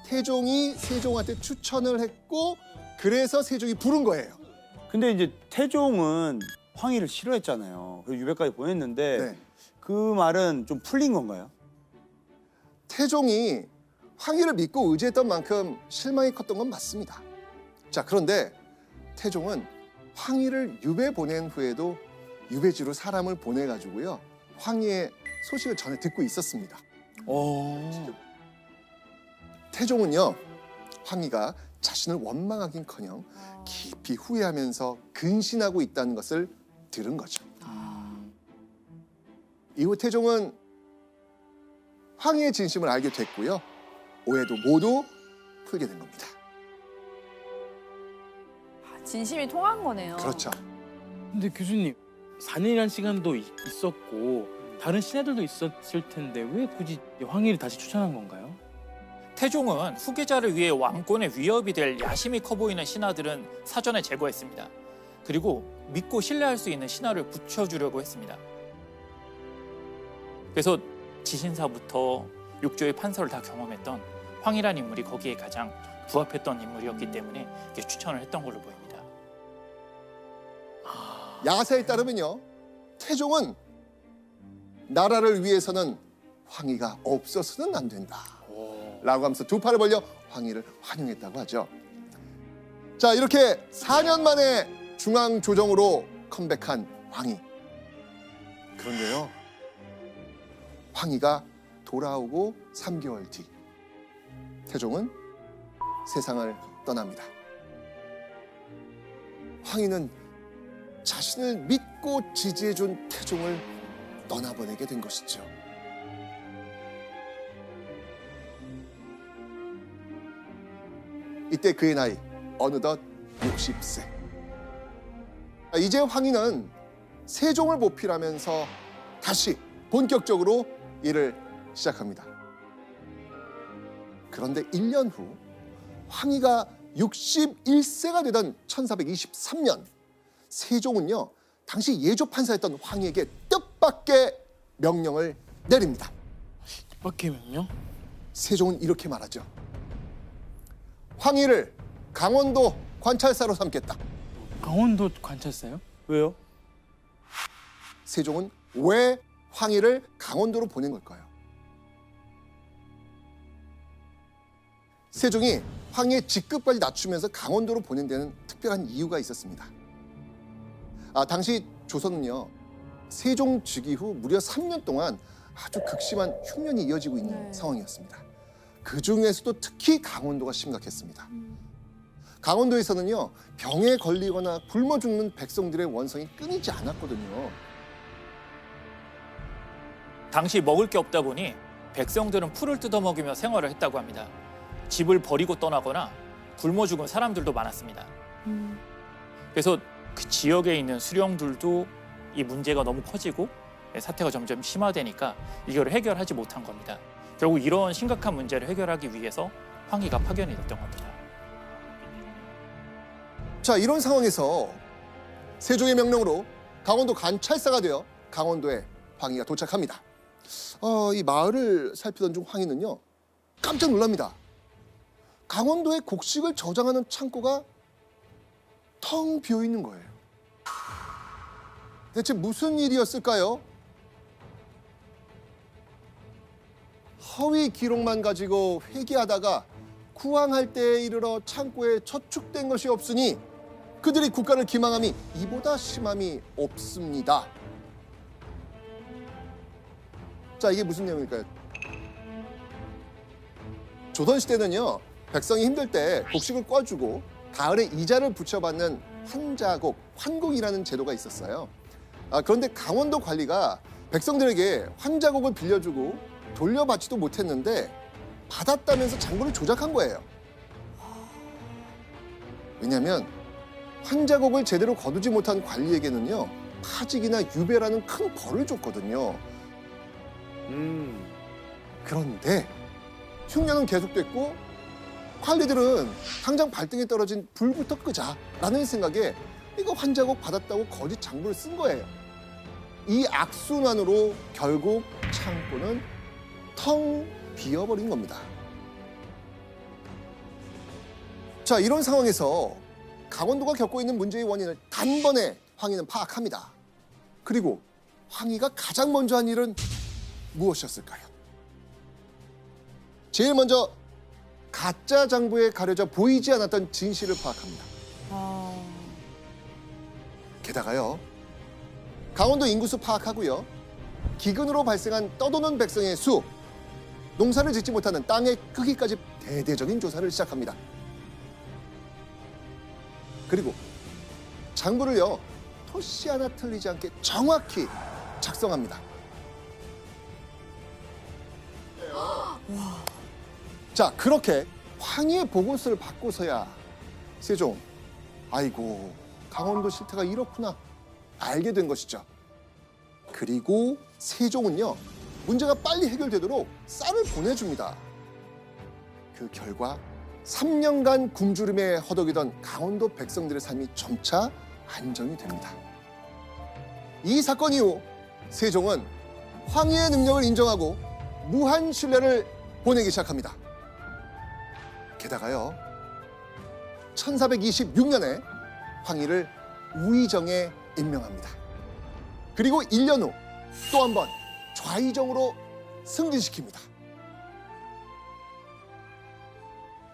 태종이 세종한테 추천을 했고 그래서 세종이 부른 거예요. 근데 이제 태종은 황희를 싫어했잖아요. 그리고 유배까지 보냈는데 네. 그 말은 좀 풀린 건가요? 태종이 황희를 믿고 의지했던 만큼 실망이 컸던 건 맞습니다. 자, 그런데 태종은 황희를 유배 보낸 후에도 유배지로 사람을 보내가지고요. 황희의 소식을 전해 듣고 있었습니다. 태종은요, 황희가 자신을 원망하긴커녕 깊이 후회하면서 근신하고 있다는 것을 들은 거죠. 이후 태종은 황희의 진심을 알게 됐고요. 오해도 모두 풀게 된 겁니다. 진심이 통한 거네요. 그렇죠. 근데 교수님, 4년이라는 시간도 있었고 다른 신하들도 있었을 텐데 왜 굳이 황희를 다시 추천한 건가요? 태종은 후계자를 위해 왕권의 위협이 될 야심이 커 보이는 신하들은 사전에 제거했습니다. 그리고 믿고 신뢰할 수 있는 신하를 붙여주려고 했습니다. 그래서 지신사부터 육조의 판서를 다 경험했던 황희란 인물이 거기에 가장 부합했던 인물이었기 때문에 이렇게 추천을 했던 걸로 보입니다. 야사에 따르면요, 태종은 나라를 위해서는 황희가 없어서는 안 된다 라고 하면서 두 팔을 벌려 황희를 환영했다고 하죠. 자, 이렇게 4년 만에 중앙조정으로 컴백한 황희. 그런데요, 황희가 돌아오고 3개월 뒤 태종은 세상을 떠납니다. 황희는 자신을 믿고 지지해준 태종을 떠나보내게 된 것이죠. 이때 그의 나이 어느덧 60세. 이제 황희는 세종을 보필하면서 다시 본격적으로 일을 시작합니다. 그런데 1년 후 황희가 61세가 되던 1423년 세종은요, 당시 예조 판사였던 황희에게 뜻밖의 명령을 내립니다. 뜻밖의 명령? 세종은 이렇게 말하죠. 황희를 강원도 관찰사로 삼겠다. 강원도 관찰사요? 왜요? 세종은 왜 황희를 강원도로 보낸 걸까요? 세종이 황희의 직급까지 낮추면서 강원도로 보낸 데는 특별한 이유가 있었습니다. 당시 조선은요, 세종 즉위 후 무려 3년 동안 아주 극심한 흉년이 이어지고 있는 상황이었습니다. 그 중에서도 특히 강원도가 심각했습니다. 강원도에서는요, 병에 걸리거나 굶어 죽는 백성들의 원성이 끊이지 않았거든요. 당시 먹을 게 없다 보니 백성들은 풀을 뜯어먹이며 생활을 했다고 합니다. 집을 버리고 떠나거나 굶어 죽은 사람들도 많았습니다. 그래서 그 지역에 있는 수령들도 이 문제가 너무 커지고 사태가 점점 심화되니까 이걸 해결하지 못한 겁니다. 결국 이런 심각한 문제를 해결하기 위해서 황희가 파견이 됐던 겁니다. 자, 이런 상황에서 세종의 명령으로 강원도 관찰사가 되어 강원도에 황희가 도착합니다. 이 마을을 살피던 중 황희는요, 깜짝 놀랍니다. 강원도의 곡식을 저장하는 창고가 텅 비어 있는 거예요. 대체 무슨 일이었을까요? 허위 기록만 가지고 회계하다가 구항할 때에 이르러 창고에 저축된 것이 없으니 그들이 국가를 기망함이 이보다 심함이 없습니다. 자, 이게 무슨 내용일까요? 조선시대는요, 백성이 힘들 때 곡식을 꿔주고 가을에 이자를 붙여받는 환자곡, 환곡이라는 제도가 있었어요. 그런데 강원도 관리가 백성들에게 환자곡을 빌려주고 돌려받지도 못했는데 받았다면서 장부를 조작한 거예요. 왜냐하면 환자곡을 제대로 거두지 못한 관리에게는요, 파직이나 유배라는 큰 벌을 줬거든요. 그런데 흉년은 계속됐고 관리들은 당장 발등에 떨어진 불부터 끄자라는 생각에 이거 환자곡 받았다고 거짓 장부를 쓴 거예요. 이 악순환으로 결국 창고는 텅 비어버린 겁니다. 자, 이런 상황에서 강원도가 겪고 있는 문제의 원인을 단번에 황희는 파악합니다. 그리고 황희가 가장 먼저 한 일은 무엇이었을까요? 제일 먼저 가짜 장부에 가려져 보이지 않았던 진실을 파악합니다. 게다가요, 강원도 인구수 파악하고요, 기근으로 발생한 떠도는 백성의 수, 농사를 짓지 못하는 땅의 크기까지 대대적인 조사를 시작합니다. 그리고 장부를요, 토시 하나 틀리지 않게 정확히 작성합니다. 자, 그렇게 황희의 보고서를 받고서야 세종, 아이고, 강원도 실태가 이렇구나 알게 된 것이죠. 그리고 세종은요, 문제가 빨리 해결되도록 쌀을 보내줍니다. 그 결과 3년간 굶주림에 허덕이던 강원도 백성들의 삶이 점차 안정이 됩니다. 이 사건 이후 세종은 황희의 능력을 인정하고 무한 신뢰를 보내기 시작합니다. 게다가요, 1426년에 황희를 우의정에 임명합니다. 그리고 1년 후 또 한 번 좌의정으로 승진시킵니다.